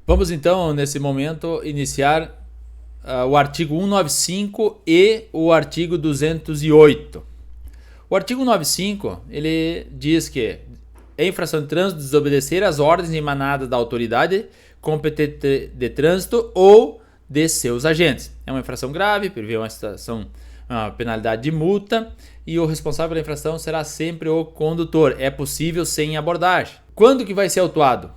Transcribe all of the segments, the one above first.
Vamos então, nesse momento, iniciar o artigo 195 e o artigo 208. O artigo 195, ele diz que é infração de trânsito desobedecer às ordens emanadas da autoridade competente de trânsito ou de seus agentes. É uma infração grave, prevê uma penalidade de multa e o responsável pela infração será sempre o condutor. É possível sem abordagem. Quando que vai ser autuado?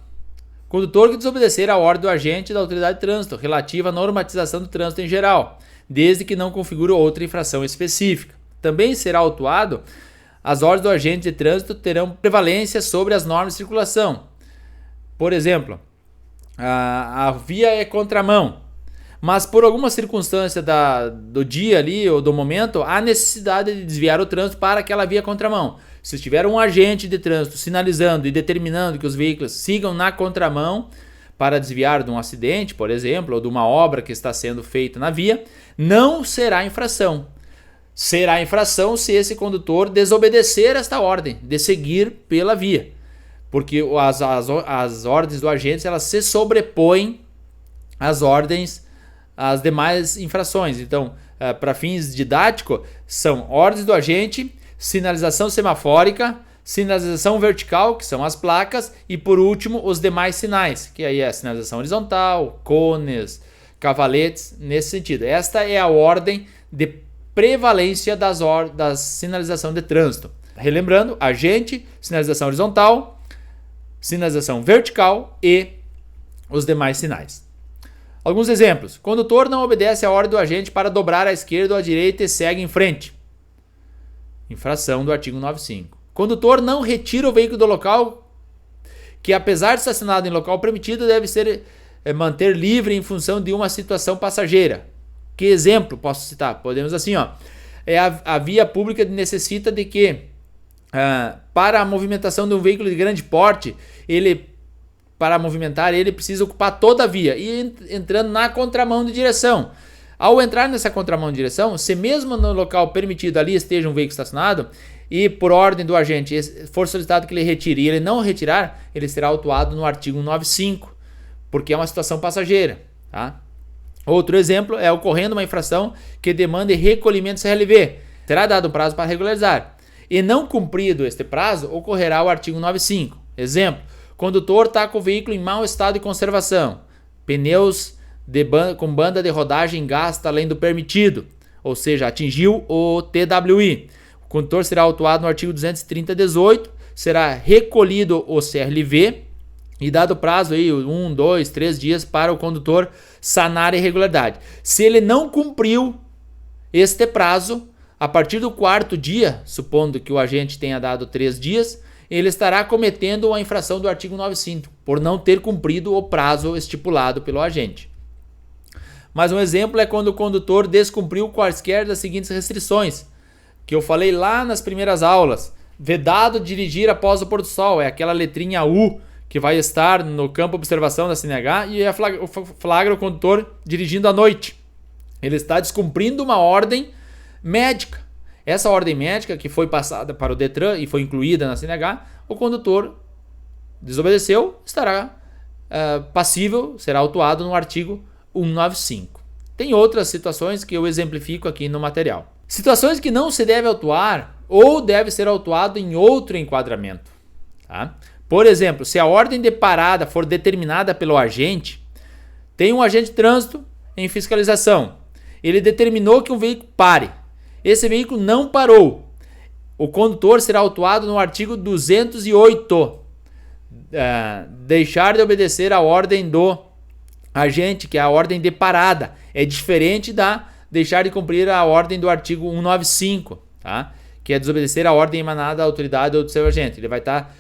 Condutor que desobedecer a ordem do agente da autoridade de trânsito relativa à normatização do trânsito em geral, desde que não configure outra infração específica. Também será autuado as ordens do agente de trânsito terão prevalência sobre as normas de circulação. Por exemplo, a via é contramão, mas por alguma circunstância do dia ali ou do momento, há necessidade de desviar o trânsito para aquela via contramão. Se tiver um agente de trânsito sinalizando e determinando que os veículos sigam na contramão para desviar de um acidente, por exemplo, ou de uma obra que está sendo feita na via, não será infração. Será infração se esse condutor desobedecer esta ordem de seguir pela via, porque as ordens do agente elas se sobrepõem às ordens, às demais infrações. Então, para fins didáticos, são ordens do agente, sinalização semafórica, sinalização vertical, que são as placas, e por último os demais sinais, que aí é a sinalização horizontal, cones, cavaletes, nesse sentido. Esta é a ordem de prevalência da sinalização de trânsito. Relembrando, agente, sinalização horizontal, sinalização vertical e os demais sinais. Alguns exemplos. Condutor não obedece à ordem do agente para dobrar à esquerda ou à direita e segue em frente. Infração do artigo 195. Condutor não retira o veículo do local que, apesar de estacionado em local permitido, deve ser manter livre em função de uma situação passageira. Que exemplo posso citar? Podemos assim, a via pública necessita de que, para a movimentação de um veículo de grande porte, para movimentar ele precisa ocupar toda a via e entrando na contramão de direção. Ao entrar nessa contramão de direção, se mesmo no local permitido ali esteja um veículo estacionado e por ordem do agente for solicitado que ele retire e ele não retirar, ele será autuado no artigo 195, porque é uma situação passageira, tá? Outro exemplo é ocorrendo uma infração que demande recolhimento CRLV. Será dado um prazo para regularizar. E não cumprido este prazo, ocorrerá o artigo 95. Exemplo, condutor está com o veículo em mau estado de conservação. Pneus com banda de rodagem gasta além do permitido, ou seja, atingiu o TWI. O condutor será autuado no artigo 230-18, será recolhido o CRLV e dado prazo aí, 1, 2, 3 dias para o condutor sanar a irregularidade. Se ele não cumpriu este prazo, a partir do 4º dia, supondo que o agente tenha dado 3 dias, ele estará cometendo a infração do artigo 95, por não ter cumprido o prazo estipulado pelo agente. Mais um exemplo é quando o condutor descumpriu quaisquer das seguintes restrições, que eu falei lá nas primeiras aulas. Vedado dirigir após o pôr do sol, é aquela letrinha U que vai estar no campo de observação da CNH e flagra o condutor dirigindo à noite. Ele está descumprindo uma ordem médica. Essa ordem médica que foi passada para o Detran e foi incluída na CNH, o condutor desobedeceu, estará passível, será autuado no artigo 195. Tem outras situações que eu exemplifico aqui no material. Situações que não se deve autuar ou deve ser autuado em outro enquadramento, tá? Por exemplo, se a ordem de parada for determinada pelo agente, tem um agente de trânsito em fiscalização. Ele determinou que um veículo pare. Esse veículo não parou. O condutor será autuado no artigo 208. Deixar de obedecer a ordem do agente, que é a ordem de parada. É diferente da deixar de cumprir a ordem do artigo 195, tá? Que é desobedecer a ordem emanada da autoridade ou do seu agente. Ele vai estar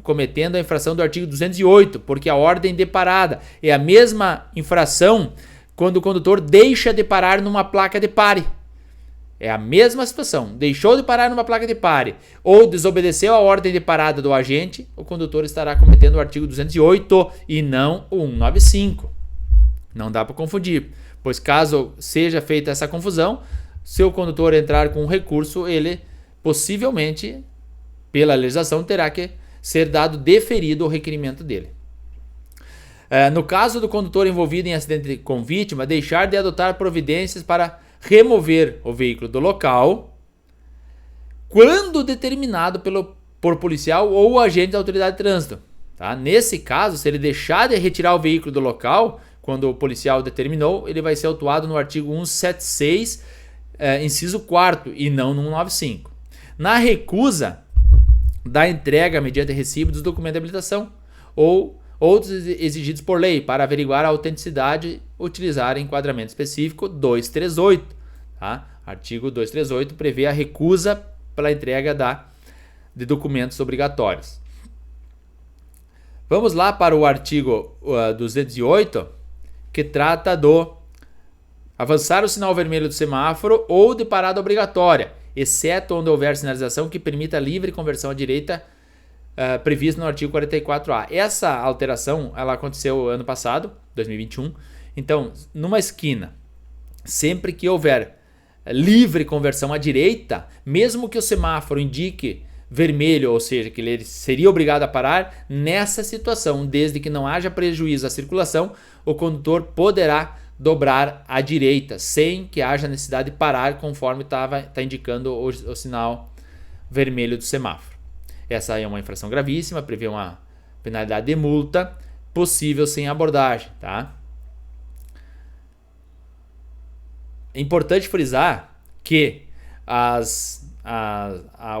cometendo a infração do artigo 208, porque a ordem de parada é a mesma infração quando o condutor deixa de parar numa placa de pare. É a mesma situação. Deixou de parar numa placa de pare ou desobedeceu a ordem de parada do agente, o condutor estará cometendo o artigo 208 e não o 195. Não dá para confundir, pois caso seja feita essa confusão, se o condutor entrar com um recurso, ele possivelmente, pela legislação, terá que ser dado deferido o requerimento dele. No caso do condutor envolvido em acidente com vítima, deixar de adotar providências para remover o veículo do local quando determinado por policial ou agente da autoridade de trânsito. Tá? Nesse caso, se ele deixar de retirar o veículo do local, quando o policial determinou, ele vai ser autuado no artigo 176, inciso 4º, e não no 195. Na recusa da entrega mediante recibo dos documentos de habilitação ou outros exigidos por lei para averiguar a autenticidade, utilizar enquadramento específico 238. Tá? Artigo 238 prevê a recusa pela entrega de documentos obrigatórios. Vamos lá para o artigo 208, que trata do avançar o sinal vermelho do semáforo ou de parada obrigatória, exceto onde houver sinalização que permita livre conversão à direita, previsto no artigo 44A. Essa alteração ela aconteceu ano passado, 2021. Então, numa esquina, sempre que houver livre conversão à direita, mesmo que o semáforo indique vermelho, ou seja, que ele seria obrigado a parar, nessa situação, desde que não haja prejuízo à circulação, o condutor poderá dobrar à direita, sem que haja necessidade de parar, conforme está indicando o sinal vermelho do semáforo. Essa é uma infração gravíssima, prevê uma penalidade de multa, possível sem abordagem. Tá? É importante frisar que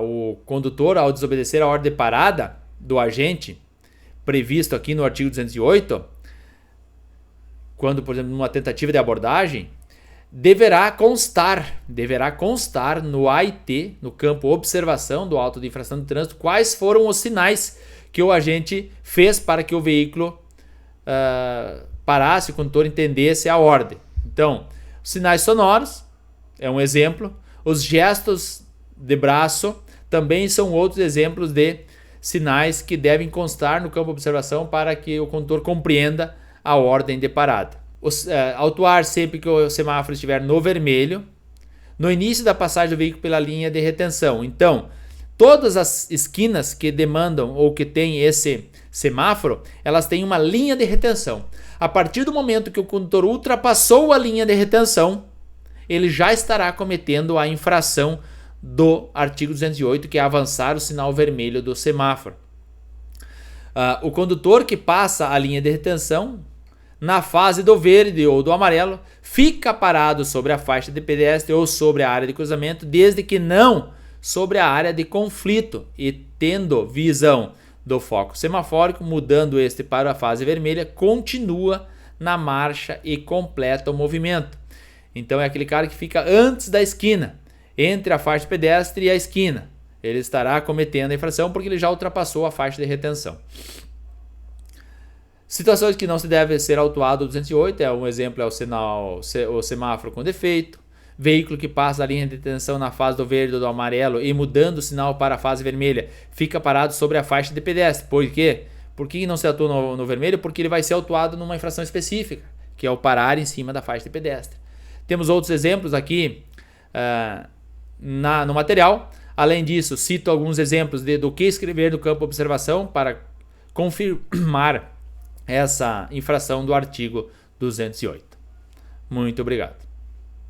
o condutor, ao desobedecer a ordem de parada do agente, previsto aqui no artigo 208, quando, por exemplo, numa tentativa de abordagem, deverá constar no AIT, no campo observação do auto de infração de trânsito, quais foram os sinais que o agente fez para que o veículo parasse, o condutor entendesse a ordem. Então, os sinais sonoros é um exemplo, os gestos de braço também são outros exemplos de sinais que devem constar no campo de observação para que o condutor compreenda a ordem de parada. Autuar sempre que o semáforo estiver no vermelho, no início da passagem do veículo pela linha de retenção. Então, todas as esquinas que demandam ou que têm esse semáforo, elas têm uma linha de retenção. A partir do momento que o condutor ultrapassou a linha de retenção, ele já estará cometendo a infração do artigo 208, que é avançar o sinal vermelho do semáforo. O condutor que passa a linha de retenção, na fase do verde ou do amarelo, fica parado sobre a faixa de pedestre ou sobre a área de cruzamento, desde que não sobre a área de conflito, e tendo visão do foco semafórico, mudando este para a fase vermelha, continua na marcha e completa o movimento. Então é aquele cara que fica antes da esquina, entre a faixa de pedestre e a esquina. Ele estará cometendo a infração porque ele já ultrapassou a faixa de retenção. Situações que não se deve ser autuado 208, um exemplo é o semáforo com defeito, veículo que passa da linha de detenção na fase do verde ou do amarelo e mudando o sinal para a fase vermelha, fica parado sobre a faixa de pedestre. Por quê? Por que não se atua no vermelho? Porque ele vai ser autuado numa infração específica, que é o parar em cima da faixa de pedestre. Temos outros exemplos aqui no material. Além disso, cito alguns exemplos do que escrever no campo de observação para confirmar essa infração do artigo 208. Muito obrigado.